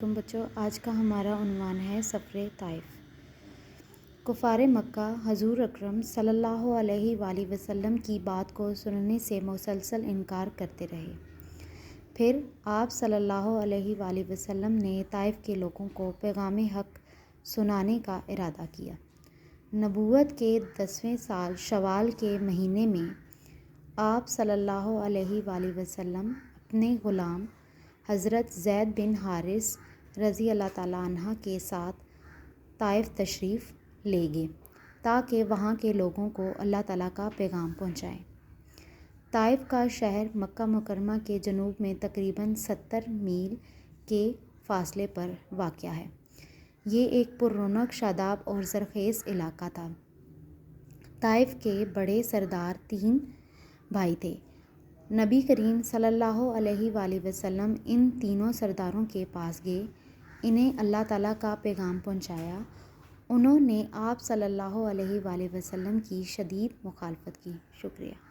بچوں، آج کا ہمارا عنوان ہے سفر طائف۔ کفار مکہ حضور اکرم صلی اللہ علیہ وآلہ وسلم کی بات کو سننے سے مسلسل انکار کرتے رہے۔ پھر آپ صلی اللہ علیہ وآلہ وسلم نے طائف کے لوگوں کو پیغام حق سنانے کا ارادہ کیا۔ نبوت کے 10ویں سال شوال کے مہینے میں آپ صلی اللہ علیہ وآلہ وسلم اپنے غلام حضرت زید بن حارث رضی اللہ تعالیٰ عنہ کے ساتھ طائف تشریف لے گئے تاکہ وہاں کے لوگوں کو اللہ تعالیٰ کا پیغام پہنچائیں۔ طائف کا شہر مکہ مکرمہ کے جنوب میں تقریباً 70 میل کے فاصلے پر واقع ہے۔ یہ ایک پر رونق، شاداب اور زرخیز علاقہ تھا۔ طائف کے بڑے سردار 3 بھائی تھے۔ نبی کریم صلی اللہ علیہ وآلہ وسلم ان تینوں سرداروں کے پاس گئے، انہیں اللہ تعالیٰ کا پیغام پہنچایا۔ انہوں نے آپ صلی اللہ علیہ وآلہ وسلم کی شدید مخالفت کی۔ شکریہ۔